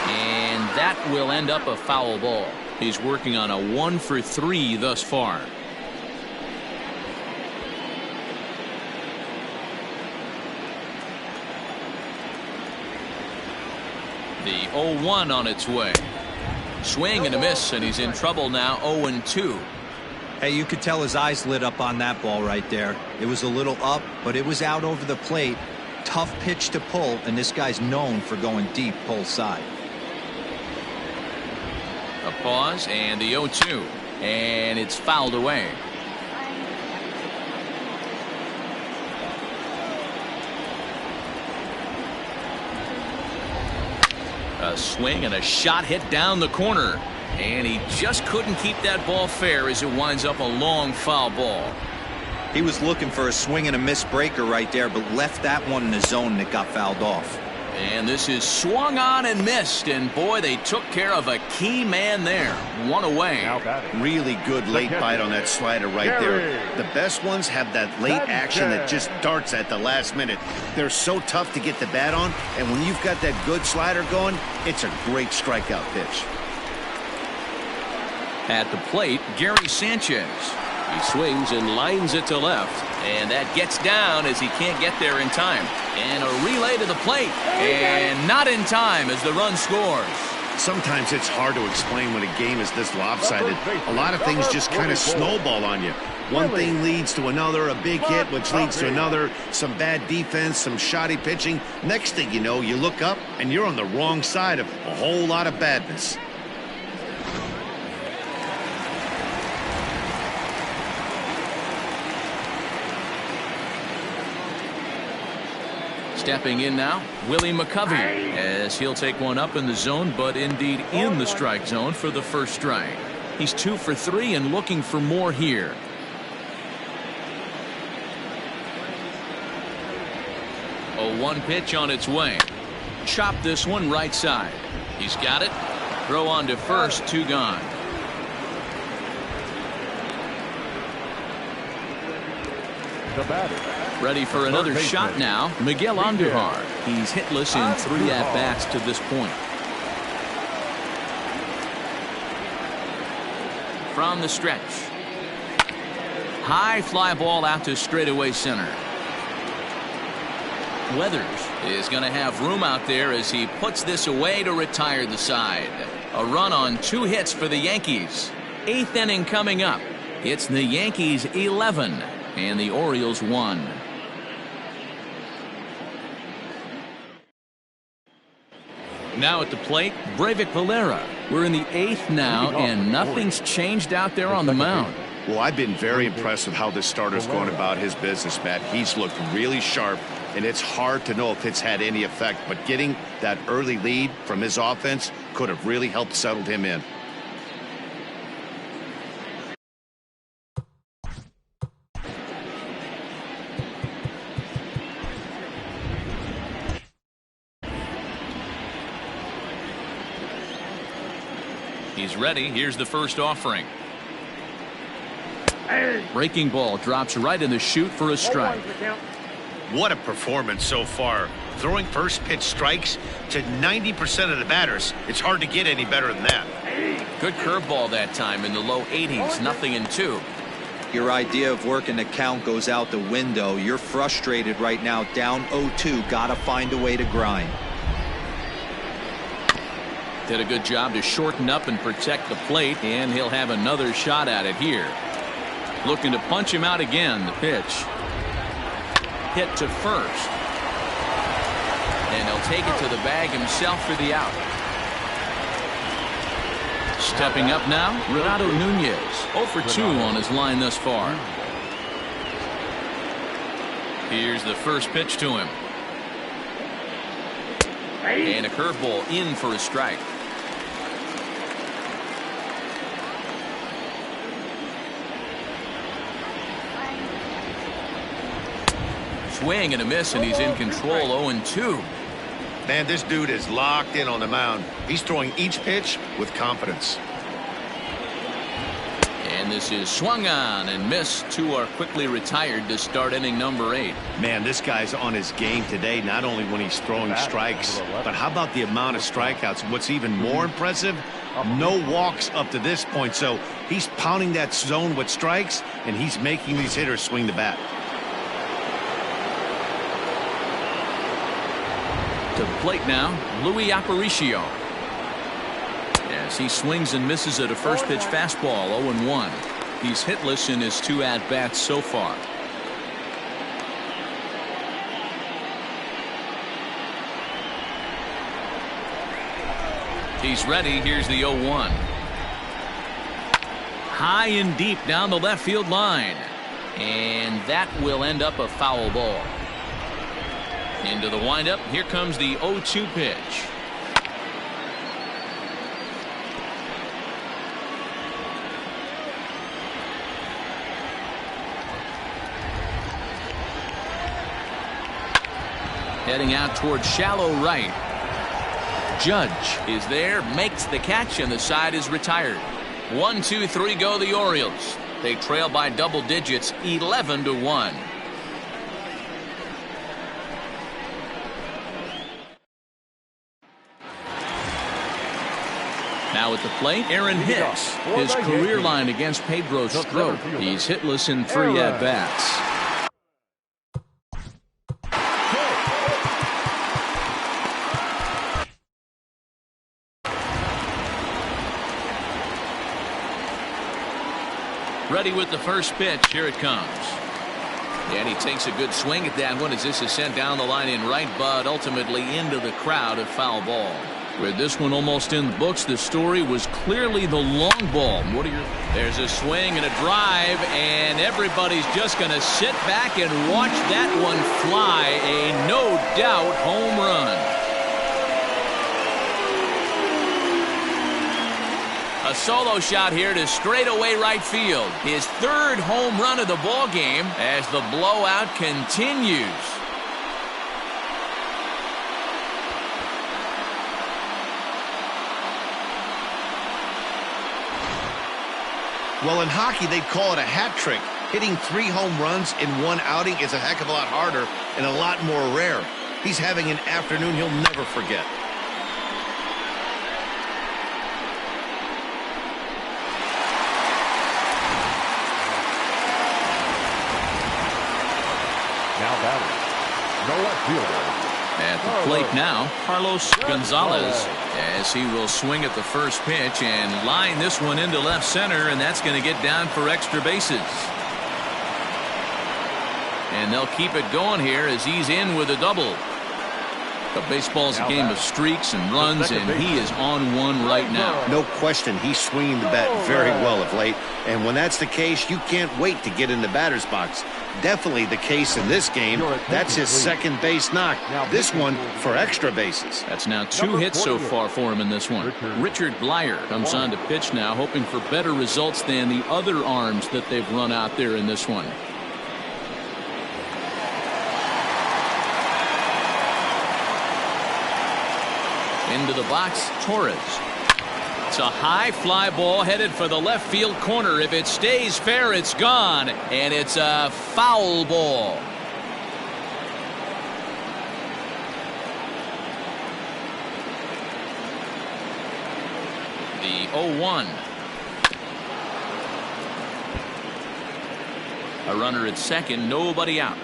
And that will end up a foul ball. He's working on a 1 for 3 thus far. The 0-1 on its way. Swing and a miss, and he's in trouble now. 0-2. Hey, you could tell his eyes lit up on that ball right there. It was a little up, but it was out over the plate. Tough pitch to pull, and this guy's known for going deep pull side. A pause and the 0-2, and it's fouled away. A swing and a shot hit down the corner, and he just couldn't keep that ball fair as it winds up a long foul ball. He was looking for a swing and a miss breaker right there, but left that one in the zone and it got fouled off. And this is swung on and missed. And boy, they took care of a key man there. One away. Really good late bite on that slider right there. The best ones have that late action that just darts at the last minute. They're so tough to get the bat on. And when you've got that good slider going, it's a great strikeout pitch. At the plate, Gary Sanchez. He swings and lines it to left. And that gets down as he can't get there in time. And a relay to the plate. And not in time as the run scores. Sometimes it's hard to explain when a game is this lopsided. A lot of things just kind of snowball on you. One thing leads to another, a big hit, which leads to another, some bad defense, some shoddy pitching. Next thing you know, you look up and you're on the wrong side of a whole lot of badness. Stepping in now, Willie McCovey, as he'll take one up in the zone, but indeed in the strike zone for the first strike. He's 2 for 3 and looking for more here. A 1 pitch on its way. Chop this one right side. He's got it. Throw on to first, 2 gone. The batter. Ready for another shot now, Miguel Andujar. He's hitless in 3 at-bats to this point. From the stretch. High fly ball out to straightaway center. Weathers is going to have room out there as he puts this away to retire the side. A run on 2 hits for the Yankees. 8th inning coming up. It's the Yankees 11 and the Orioles 1. Now at the plate, Breivik Valera. We're in the 8th now, and nothing's changed out there on the mound. Well, I've been very impressed with how this starter's going about his business, Matt. He's looked really sharp, and it's hard to know if it's had any effect, but getting that early lead from his offense could have really helped settle him in. He's ready. Here's the first offering. Breaking ball drops right in the chute for a strike. What a performance so far. Throwing first pitch strikes to 90% of the batters. It's hard to get any better than that. Good curveball that time in the low 80s. Nothing in 2. Your idea of working the count goes out the window. You're frustrated right now, down 0-2. Gotta find a way to grind. Did a good job to shorten up and protect the plate, and he'll have another shot at it here. Looking to punch him out again. The pitch. Hit to first. And he'll take it to the bag himself for the out. Stepping up now, Renato Nunez. 0 for 2 on his line thus far. Here's the first pitch to him. And a curveball in for a strike. Swing and a miss, and he's in control. 0-2. Man, this dude is locked in on the mound. He's throwing each pitch with confidence. And this is swung on and missed. 2 are quickly retired to start inning number 8. Man, this guy's on his game today, not only when he's throwing strikes, but how about the amount of strikeouts? What's even more impressive, no walks up to this point. So he's pounding that zone with strikes, and he's making these hitters swing the bat. To the plate now, Louis Aparicio. As he swings and misses at a first pitch fastball. 0-1. He's hitless in his 2 at-bats so far. He's ready. Here's the 0-1. High and deep down the left field line. And that will end up a foul ball. Into the windup. Here comes the 0-2 pitch. Heading out towards shallow right. Judge is there, makes the catch, and the side is retired. 1, 2, 3 go the Orioles. They trail by double digits, 11-1. Now at the plate, Aaron Hicks. His career line against Pedro Strop. He's hitless in 3 at-bats. Ready with the first pitch. Here it comes. And he takes a good swing at that one as this is sent down the line in right, but ultimately into the crowd, a foul ball. With this one almost in the books, the story was clearly the long ball. There's a swing and a drive, and everybody's just going to sit back and watch that one fly. A no-doubt home run. A solo shot here to straightaway right field. His 3rd home run of the ball game as the blowout continues. Well, in hockey, they'd call it a hat trick. Hitting 3 home runs in 1 outing is a heck of a lot harder and a lot more rare. He's having an afternoon he'll never forget. Now batting, no left fielder. At the plate now, Carlos Gonzalez, as he will swing at the first pitch and line this one into left center, and that's going to get down for extra bases. And they'll keep it going here as he's in with a double. But baseball's a game of streaks and runs, and he is on one right now. No question, he's swinging the bat very well of late. And when that's the case, you can't wait to get in the batter's box. Definitely the case in this game. That's his 2nd base knock. This one for extra bases. That's now 2 hits so far for him in this one. Richard Blyer comes on to pitch now, hoping for better results than the other arms that they've run out there in this one. Into the box, Torres. It's a high fly ball headed for the left field corner. If it stays fair, it's gone, and it's a foul ball. The 0-1. A runner at second, nobody out.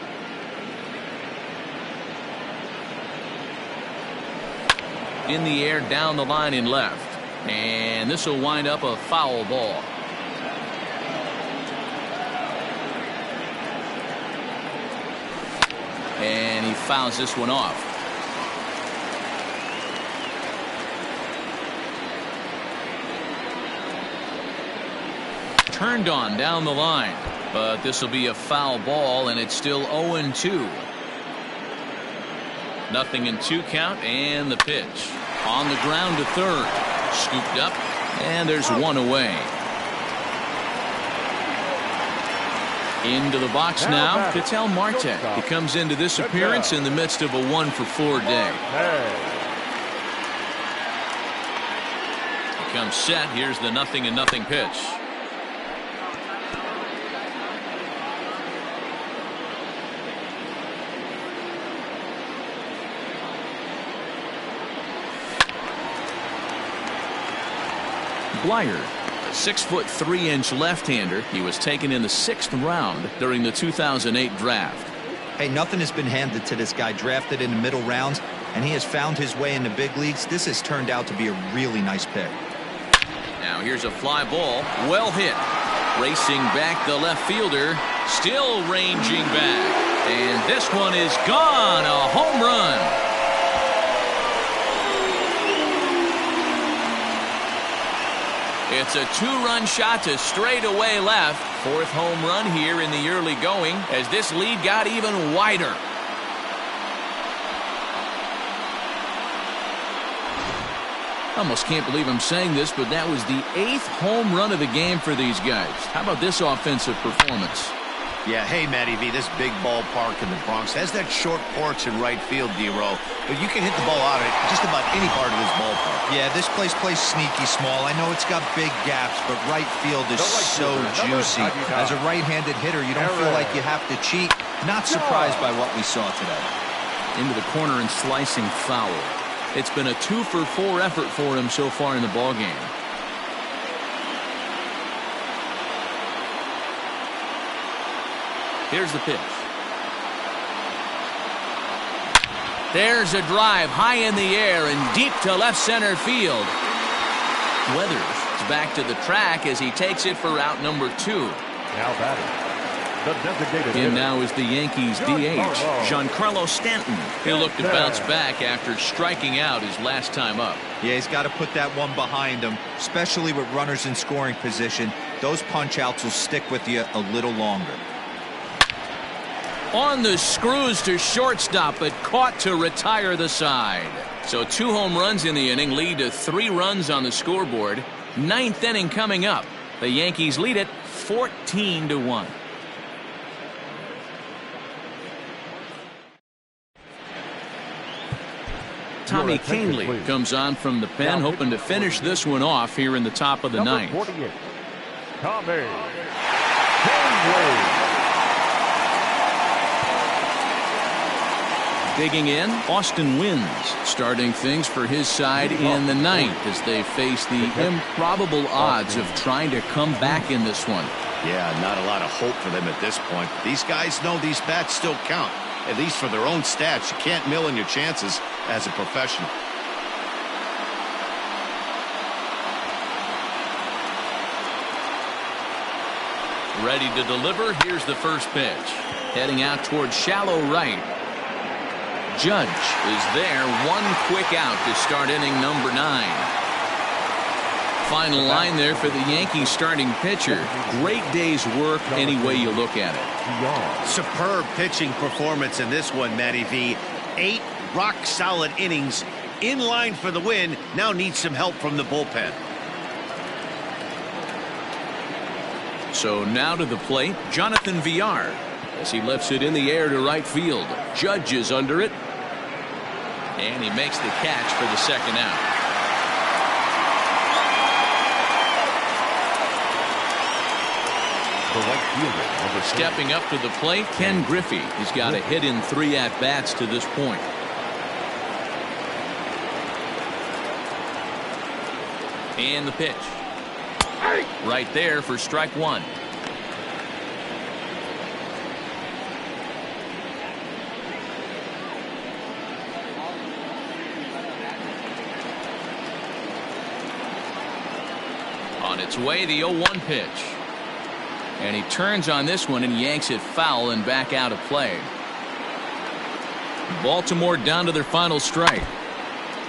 In the air, down the line in left. And this will wind up a foul ball. And he fouls this one off. Turned on down the line. But this will be a foul ball, and it's still 0-2. Nothing in 2 count, and the pitch. On the ground to third. Scooped up, and there's 1 away. Into the box now, Ketel Marte. He comes into this appearance in the midst of a 1-for-4 day. He comes set. Here's the 0-0 pitch. Blyer, a 6'3" left-hander. He was taken in the 6th round during the 2008 draft. Hey, nothing has been handed to this guy. Drafted in the middle rounds, and he has found his way in the big leagues. This has turned out to be a really nice pick. Now here's a fly ball, well hit. Racing back the left fielder, still ranging back. And this one is gone, a home run. It's a 2-run shot to straightaway left. 4th home run here in the early going as this lead got even wider. I almost can't believe I'm saying this, but that was the 8th home run of the game for these guys. How about this offensive performance? Yeah, hey, Matty V, this big ballpark in the Bronx has that short porch in right field, D-Row, but you can hit the ball out of just about any part of this ballpark. Yeah, this place plays sneaky small. I know it's got big gaps, but right field is so juicy. As a right-handed hitter, you don't feel like you have to cheat. Not surprised by what we saw today. Into the corner and slicing foul. It's been a 2-for-4 effort for him so far in the ballgame. Here's the pitch. There's a drive high in the air and deep to left center field. Weathers is back to the track as he takes it for out number 2. Now batting, the designated In hitter. now is the Yankees DH, Giancarlo Stanton. He'll look to bounce back after striking out his last time up. Yeah, he's got to put that one behind him, especially with runners in scoring position. Those punch-outs will stick with you a little longer. On the screws to shortstop, but caught to retire the side. So 2 home runs in the inning lead to 3 runs on the scoreboard. 9th inning coming up. The Yankees lead it 14-1. Tommy Kahnle comes on from the pen, hoping to finish this one off here in the top of the Number 9th. 48, Tommy Kahnle. Digging in, Austin Wynns starting things for his side in the 9th as they face the improbable odds of trying to come back in this one. Yeah, not a lot of hope for them at this point. These guys know these bats still count, at least for their own stats. You can't mill in your chances as a professional. Ready to deliver. Here's the first pitch. Heading out towards shallow right. Judge is there. One quick out to start inning number 9. Final line there for the Yankees starting pitcher. Great day's work any way you look at it. Superb pitching performance in this one, Matty V. 8 rock-solid innings, in line for the win. Now needs some help from the bullpen. So now to the plate, Jonathan Villar, as he lifts it in the air to right field. Judge is under it, and he makes the catch for the second out. The right fielder, number 10. Stepping up to the plate, Ken Griffey. He's got a hit in 3 at-bats to this point. And the pitch. Right there for strike 1. On its way, the 0-1 pitch. And he turns on this one and yanks it foul and back out of play. Baltimore down to their final strike.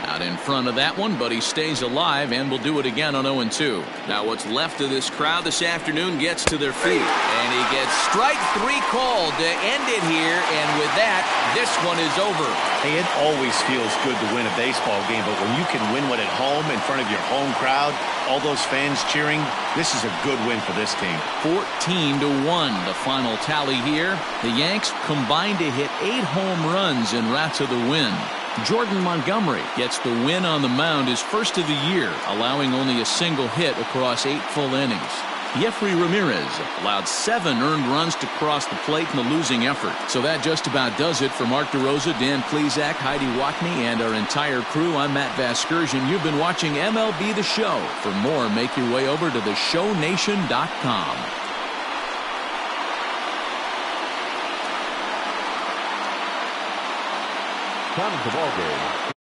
Out in front of that one, but he stays alive and will do it again on 0-2. Now what's left of this crowd this afternoon gets to their feet. And he gets strike 3 called to end it here. And with that, this one is over. Hey, it always feels good to win a baseball game, but when you can win one at home in front of your home crowd, all those fans cheering, this is a good win for this team. 14-1, the final tally here. The Yanks combined to hit 8 home runs en route to the win. Jordan Montgomery gets the win on the mound, his first of the year, allowing only a single hit across 8 full innings. Jeffrey Ramirez allowed 7 earned runs to cross the plate in the losing effort. So that just about does it for Mark DeRosa, Dan Plesac, Heidi Watney, and our entire crew. I'm Matt Vasgersian. You've been watching MLB The Show. For more, make your way over to theshownation.com. Time of the ball game.